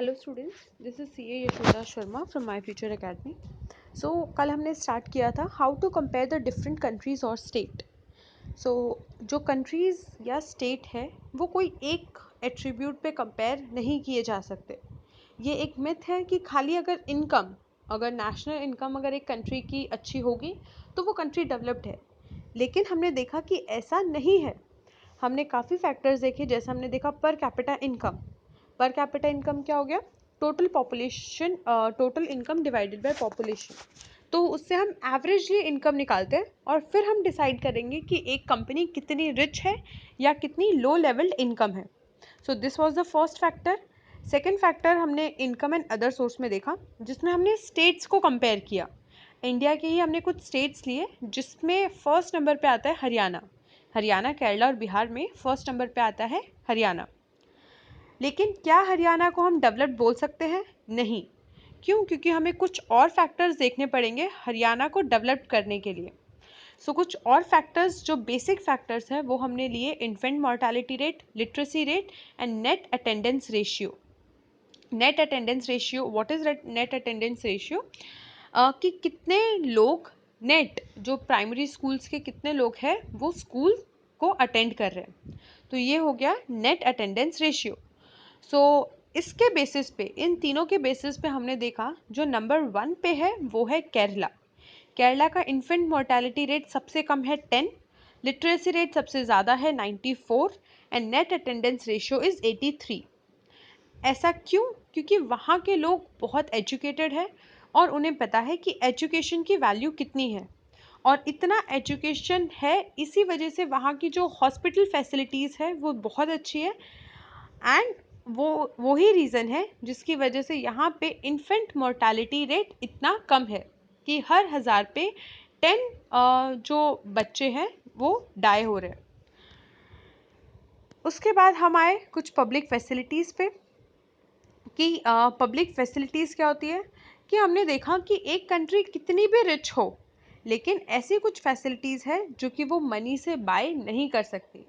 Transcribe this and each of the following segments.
Hello students, this is C A Yashoda Sharma from my future academy. कल हमने start किया था how to compare the different countries और state. जो कंट्रीज़ या स्टेट है वो कोई एक एट्रीब्यूट पे कंपेयर नहीं किए जा सकते। ये एक मिथ है कि खाली अगर नेशनल इनकम अगर एक कंट्री की अच्छी होगी तो वो कंट्री डेवलप्ड है। लेकिन हमने देखा कि ऐसा नहीं है। हमने काफ़ी फैक्टर्स देखे, जैसे हमने देखा पर कैपिटा इनकम क्या हो गया? Total income divided by population. तो उससे हम एवरेजली इनकम निकालते हैं और फिर हम डिसाइड करेंगे कि एक कंपनी कितनी रिच है या कितनी लो लेवल्ड इनकम है। So this was the first factor. Second factor हमने इनकम एंड अदर सोर्स में देखा, जिसमें हमने स्टेट्स को कंपेयर किया। इंडिया के ही हमने कुछ स्टेट्स लिए, जिसमें फर्स्ट नंबर पे आता है हरियाणा, केरला और बिहार में फर्स्ट नंबर पे आता है हरियाणा। लेकिन क्या हरियाणा को हम डेवलप्ड बोल सकते हैं? नहीं। क्यों? क्योंकि हमें कुछ और फैक्टर्स देखने पड़ेंगे हरियाणा को डेवलप करने के लिए। कुछ और फैक्टर्स जो बेसिक फैक्टर्स हैं वो हमने लिए: infant mortality rate, literacy rate and net attendance ratio. Net attendance ratio, what is net attendance ratio? कि कितने लोग जो प्राइमरी स्कूल्स के कितने लोग हैं वो स्कूल को अटेंड कर रहे हैं। तो ये हो गया नेट अटेंडेंस रेशियो। इसके बेसिस पे, इन तीनों के बेसिस पे हमने देखा जो नंबर 1 पे है वो है केरला का इन्फेंट मोर्टालिटी रेट सबसे कम है 10, लिटरेसी रेट सबसे ज़्यादा है 94 and net attendance ratio is 83। ऐसा क्यों? क्योंकि वहाँ के लोग बहुत एजुकेटेड हैं और उन्हें पता है कि एजुकेशन की वैल्यू कितनी है, और इतना एजुकेशन है इसी वजह से वहाँ की जो हॉस्पिटल फैसिलिटीज़ है वो बहुत अच्छी है। एंड वही रीज़न है जिसकी वजह से यहाँ पे इन्फेंट मोर्टालिटी रेट इतना कम है कि हर 1000 पे 10 जो बच्चे हैं वो डाई हो रहे हैं। उसके बाद हम आए कुछ पब्लिक फैसिलिटीज़ पे कि पब्लिक फैसिलिटीज़ क्या होती है। कि हमने देखा कि एक कंट्री कितनी भी रिच हो, लेकिन ऐसी कुछ फैसिलिटीज़ है जो कि वो मनी से बाय नहीं कर सकती,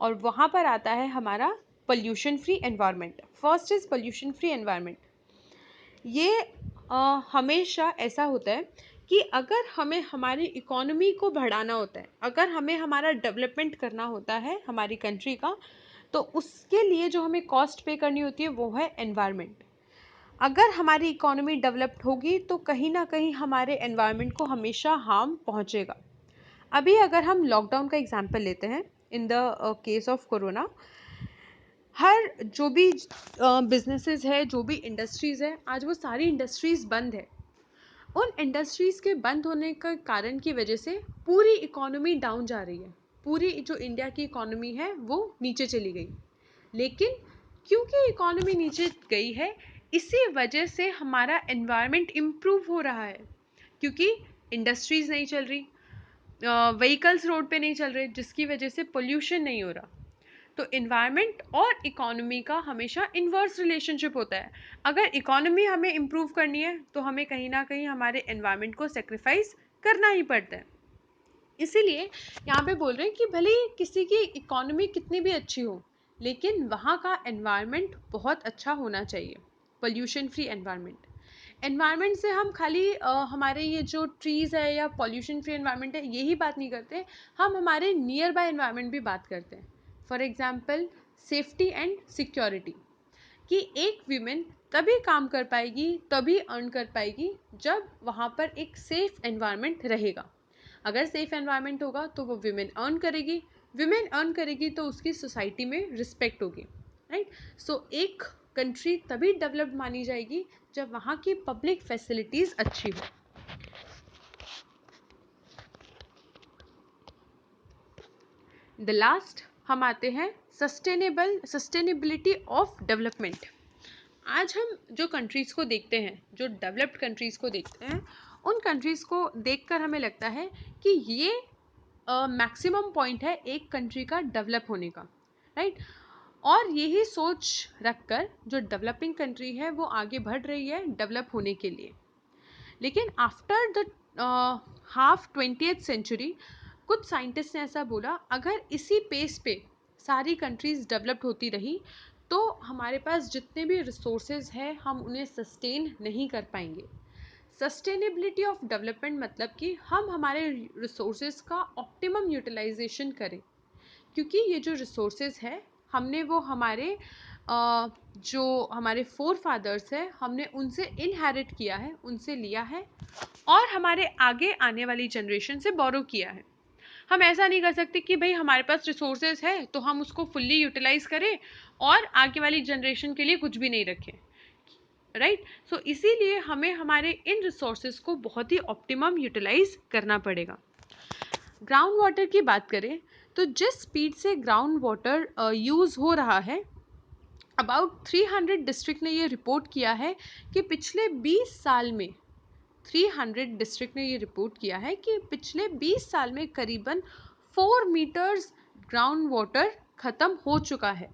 और वहाँ पर आता है हमारा pollution free environment. First is pollution free environment. ये हमेशा ऐसा होता है कि अगर हमें हमारी इकोनॉमी को बढ़ाना होता है, अगर हमें हमारा डेवलपमेंट करना होता है हमारी कंट्री का, तो उसके लिए जो हमें कॉस्ट पे करनी होती है वो है एनवायरनमेंट। अगर हमारी इकोनॉमी डेवलप्ड होगी तो कहीं ना कहीं हमारे एनवायरनमेंट को हमेशा हार्म पहुंचेगा। अभी अगर हम लॉकडाउन का एग्जांपल लेते हैं, in the case of corona, हर जो भी बिजनेसेस है, जो भी इंडस्ट्रीज़ है, आज वो सारी इंडस्ट्रीज़ बंद है। उन इंडस्ट्रीज़ के बंद होने का कारण की वजह से पूरी इकोनॉमी डाउन जा रही है। पूरी जो इंडिया की इकोनॉमी है वो नीचे चली गई। लेकिन क्योंकि इकोनॉमी नीचे गई है, इसी वजह से हमारा एनवायरनमेंट इम्प्रूव हो रहा है, क्योंकि इंडस्ट्रीज़ नहीं चल रही, व्हीकल्स रोड पे नहीं चल रहे, जिसकी वजह से पोल्यूशन नहीं हो रहा। तो इन्वायरमेंट और इकोनॉमी का हमेशा इन्वर्स रिलेशनशिप होता है। अगर इकोनॉमी हमें इम्प्रूव करनी है तो हमें कहीं ना कहीं हमारे एनवायरनमेंट को सेक्रीफाइस करना ही पड़ता है। इसीलिए यहाँ पे बोल रहे हैं कि भले ही किसी की इकोनॉमी कितनी भी अच्छी हो, लेकिन वहाँ का एनवायरनमेंट बहुत अच्छा होना चाहिए, पोल्यूशन फ्री एनवायरनमेंट। एनवायरनमेंट से हम खाली हमारे ये जो ट्रीज़ है या पॉल्यूशन फ्री एनवायरनमेंट है यही बात नहीं करते, हम हमारे नियर बाय एनवायरनमेंट भी बात करते हैं। For example, safety and security, कि एक वीमेन तभी काम कर पाएगी, तभी अर्न कर पाएगी जब वहाँ पर एक सेफ एनवायरनमेंट रहेगा। अगर सेफ एनवायरनमेंट होगा तो वो विमेन अर्न करेगी तो उसकी सोसाइटी में रिस्पेक्ट होगी, राइट। एक कंट्री तभी डेवलप्ड मानी जाएगी जब वहाँ की पब्लिक फैसिलिटीज़ अच्छी हो। द लास्ट हम आते हैं सस्टेनेबिलिटी ऑफ डेवलपमेंट। आज हम जो कंट्रीज़ को देखते हैं, जो डेवलप्ड कंट्रीज़ को देखते हैं, उन कंट्रीज़ को देखकर हमें लगता है कि ये मैक्सिमम पॉइंट है एक कंट्री का डेवलप होने का, राइट। और यही सोच रखकर जो डेवलपिंग कंट्री है वो आगे बढ़ रही है डेवलप होने के लिए। लेकिन after the half 20th century कुछ साइंटिस्ट ने ऐसा बोला, अगर इसी पेस पे सारी कंट्रीज़ डेवलप्ड होती रही तो हमारे पास जितने भी रिसोर्सेज हैं हम उन्हें सस्टेन नहीं कर पाएंगे। सस्टेनेबिलिटी ऑफ डेवलपमेंट मतलब कि हम हमारे रिसोर्सेज का ऑप्टिमम यूटिलाइजेशन करें, क्योंकि ये जो रिसोर्सेज है हमने वो हमारे जो हमारे फोर फादर्स हैं हमने उनसे इनहेरिट किया है, उनसे लिया है और हमारे आगे आने वाली जनरेशन से बोरो किया है। हम ऐसा नहीं कर सकते कि भाई हमारे पास रिसोर्सेज है तो हम उसको फुल्ली यूटिलाइज करें और आगे वाली जनरेशन के लिए कुछ भी नहीं रखें, राइट। सो इसीलिए हमें हमारे इन रिसोर्सेज को बहुत ही ऑप्टिमम यूटिलाइज करना पड़ेगा। ग्राउंड वाटर की बात करें तो जिस स्पीड से ग्राउंड वाटर यूज़ हो रहा है, अबाउट 300 डिस्ट्रिक्ट ने ये रिपोर्ट किया है कि पिछले 20 साल में 300 डिस्ट्रिक्ट ने ये रिपोर्ट किया है कि पिछले 20 साल में करीबन 4 मीटर्स ग्राउंड वाटर ख़त्म हो चुका है,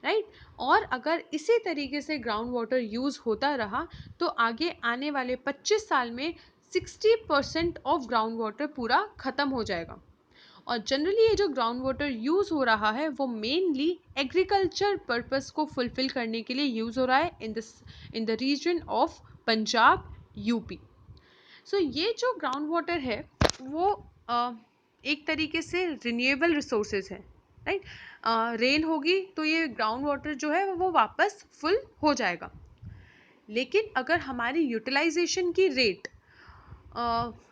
राइट। और अगर इसी तरीके से ग्राउंड वाटर यूज़ होता रहा तो आगे आने वाले 25 साल में 60% ऑफ ग्राउंड वाटर पूरा ख़त्म हो जाएगा। और जनरली ये जो ग्राउंड वाटर यूज़ हो रहा है वो मेनली एग्रीकल्चर पर्पस को फुलफ़िल करने के लिए यूज़ हो रहा है in the region of Punjab, UP. So ये जो ग्राउंड वाटर है वो एक तरीके से रिन्यूएबल रिसोर्सेज है, राइट। रेन होगी तो ये ग्राउंड वाटर जो है वो वापस फुल हो जाएगा। लेकिन अगर हमारी यूटिलाइजेशन की रेट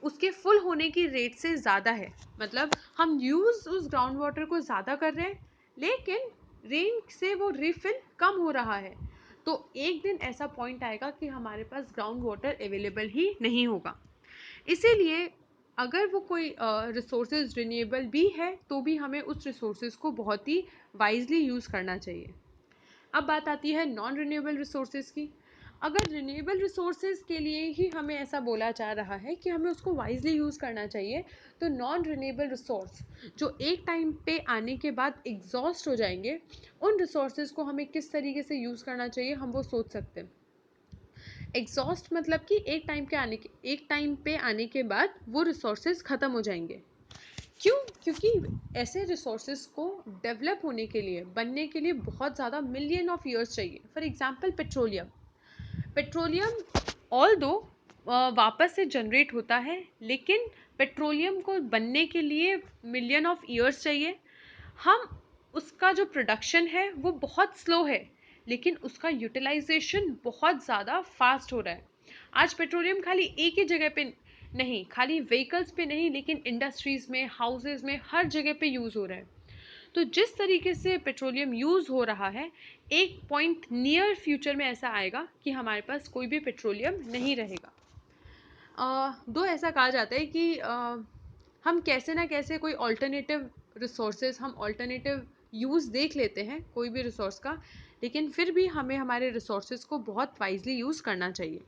उसके फुल होने की रेट से ज़्यादा है, मतलब हम यूज़ उस ग्राउंड वाटर को ज़्यादा कर रहे हैं लेकिन रेन से वो रिफिल कम हो रहा है, तो एक दिन ऐसा पॉइंट आएगा कि हमारे पास ग्राउंड वाटर अवेलेबल ही नहीं होगा। इसीलिए अगर वो कोई रिसोर्सेज रिन्यूएबल भी है तो भी हमें उस रिसोर्सेज को बहुत ही वाइजली यूज़ करना चाहिए। अब बात आती है नॉन रिन्यूएबल रिसोर्सेज की। अगर रिन्यूएबल रिसोर्सेज के लिए ही हमें ऐसा बोला जा रहा है कि हमें उसको वाइजली यूज़ करना चाहिए, तो नॉन रिन्यूएबल रिसोर्स जो एक टाइम पे आने के बाद एग्जॉस्ट हो जाएंगे, उन रिसोर्सेज को हमें किस तरीके से यूज़ करना चाहिए हम वो सोच सकते हैं। एग्जॉस्ट मतलब कि एक टाइम पे आने के बाद वो रिसोर्सेज ख़त्म हो जाएंगे। क्यों? क्योंकि ऐसे रिसोर्सेज को डेवलप होने के लिए, बनने के लिए बहुत ज़्यादा मिलियन ऑफ ईयर्स चाहिए। फॉर एग्जांपल पेट्रोलियम ऑल दो वापस से जनरेट होता है, लेकिन पेट्रोलियम को बनने के लिए मिलियन ऑफ ईयर्स चाहिए। हम उसका जो प्रोडक्शन है वो बहुत स्लो है, लेकिन उसका यूटिलाइजेशन बहुत ज़्यादा फास्ट हो रहा है। आज पेट्रोलियम खाली एक ही जगह पे नहीं, खाली व्हीकल्स पे नहीं, लेकिन इंडस्ट्रीज़ में, हाउसेज में, हर जगह पे यूज़ हो रहा है। तो जिस तरीके से पेट्रोलियम यूज़ हो रहा है, एक पॉइंट नियर फ्यूचर में ऐसा आएगा कि हमारे पास कोई भी पेट्रोलियम नहीं रहेगा। दो ऐसा कहा जाता है कि हम कैसे ना कैसे कोई ऑल्टरनेटिव रिसोर्सेज, हम ऑल्टरनेटिव यूज़ देख लेते हैं कोई भी रिसोर्स का, लेकिन फिर भी हमें हमारे रिसोर्सेज को बहुत वाइजली यूज़ करना चाहिए।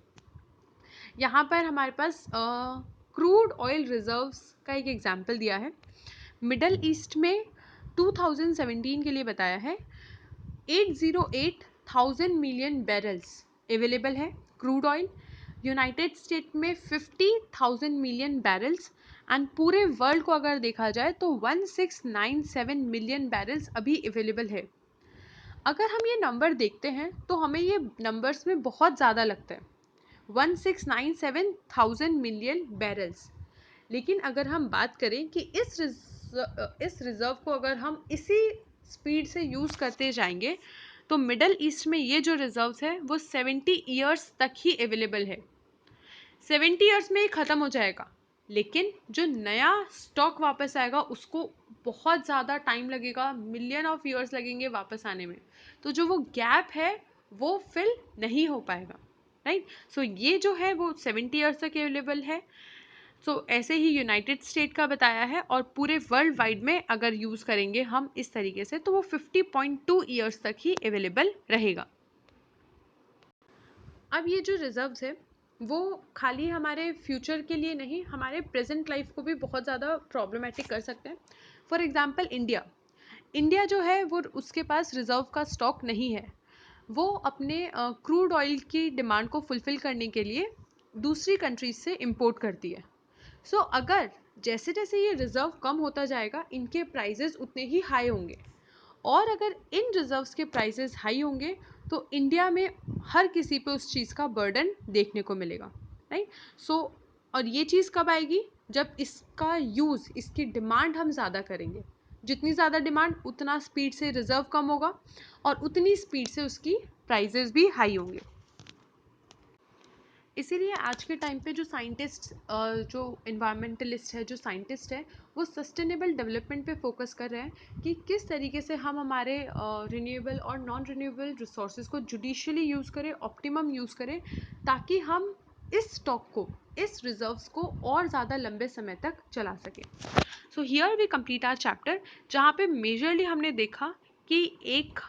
यहाँ पर हमारे पास क्रूड ऑयल रिजर्व्स का एक एग्जांपल दिया है। मिडल ईस्ट में 2017 के लिए बताया है 808,000 मिलियन बैरल्स अवेलेबल है क्रूड ऑयल। यूनाइटेड स्टेट में 50,000 मिलियन बैरल्स, एंड पूरे वर्ल्ड को अगर देखा जाए तो 1697 मिलियन बैरल्स अभी अवेलेबल है। अगर हम ये नंबर देखते हैं तो हमें ये नंबर्स में बहुत ज़्यादा लगता है, 1697,000 मिलियन बैरल्स। लेकिन अगर हम बात करें कि इस रिज़र्व को अगर हम इसी स्पीड से यूज़ करते जाएंगे तो मिडल ईस्ट में ये जो रिजर्व्स है वो 70 ईयर्स तक ही अवेलेबल है। 70 ईयर्स में ही ख़त्म हो जाएगा, लेकिन जो नया स्टॉक वापस आएगा उसको बहुत ज़्यादा टाइम लगेगा, मिलियन ऑफ ईयर्स लगेंगे वापस आने में। तो जो वो गैप है वो फिल नहीं हो पाएगा, राइट। सो ये जो है वो 70 ईयर्स तक अवेलेबल है। सो ऐसे ही यूनाइटेड स्टेट का बताया है, और पूरे वर्ल्ड वाइड में अगर यूज़ करेंगे हम इस तरीके से तो वो 50.2 ईयर्स तक ही अवेलेबल रहेगा। अब ये जो रिजर्व्स है वो खाली हमारे फ्यूचर के लिए नहीं, हमारे प्रेजेंट लाइफ को भी बहुत ज़्यादा प्रॉब्लमेटिक कर सकते हैं। फॉर एग्जांपल इंडिया जो है वो उसके पास रिजर्व का स्टॉक नहीं है। वो अपने क्रूड ऑयल की डिमांड को फुलफ़िल करने के लिए दूसरी कंट्रीज से इंपोर्ट करती है। सो अगर जैसे जैसे ये रिज़र्व कम होता जाएगा इनके प्राइजेस उतने ही हाई होंगे, और अगर इन रिजर्व्स के प्राइसेस हाई होंगे तो इंडिया में हर किसी पे उस चीज़ का बर्डन देखने को मिलेगा, राइट। सो और ये चीज़ कब आएगी, जब इसका यूज़, इसकी डिमांड हम ज़्यादा करेंगे। जितनी ज़्यादा डिमांड उतना स्पीड से रिजर्व कम होगा और उतनी स्पीड से उसकी प्राइसेस भी हाई होंगे। इसीलिए आज के टाइम पे जो साइंटिस्ट, जो इन्वायरमेंटलिस्ट है, जो साइंटिस्ट है, वो सस्टेनेबल डेवलपमेंट पे फोकस कर रहे हैं कि किस तरीके से हम हमारे रिन्यूएबल और नॉन रिन्यूएबल रिसोर्सेज को जुडिशियली यूज़ करें, ऑप्टिमम यूज़ करें, ताकि हम इस स्टॉक को, इस रिजर्व्स को और ज़्यादा लंबे समय तक चला सकें। So here we complete our chapter, जहाँ पे मेजरली हमने देखा कि एक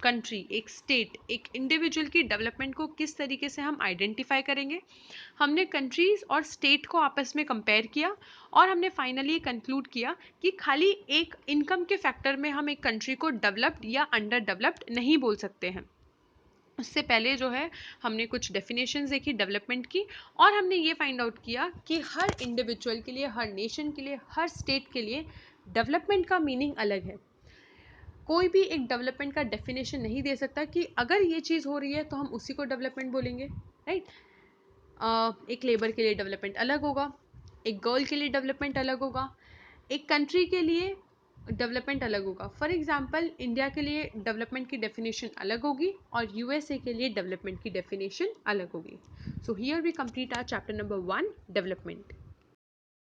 कंट्री, एक स्टेट, एक इंडिविजुअल की डेवलपमेंट को किस तरीके से हम आइडेंटिफाई करेंगे। हमने कंट्रीज़ और स्टेट को आपस में कंपेयर किया और हमने फाइनली कंक्लूड किया कि खाली एक इनकम के फैक्टर में हम एक कंट्री को डेवलप्ड या अंडर डेवलप्ड नहीं बोल सकते हैं। उससे पहले जो है हमने कुछ डेफिनेशंस देखी डेवलपमेंट की, और हमने ये फाइंड आउट किया कि हर इंडिविजुअल के लिए, हर नेशन के लिए, हर स्टेट के लिए डेवलपमेंट का मीनिंग अलग है। कोई भी एक डेवलपमेंट का डेफिनेशन नहीं दे सकता कि अगर ये चीज़ हो रही है तो हम उसी को डेवलपमेंट बोलेंगे, राइट। एक लेबर के लिए डेवलपमेंट अलग होगा, एक गर्ल के लिए डेवलपमेंट अलग होगा, एक कंट्री के लिए डेवलपमेंट अलग होगा। फॉर एग्जांपल इंडिया के लिए डेवलपमेंट की डेफिनेशन अलग होगी और यूएसए के लिए डेवलपमेंट की डेफिनेशन अलग होगी। So here we complete our chapter number 1, development.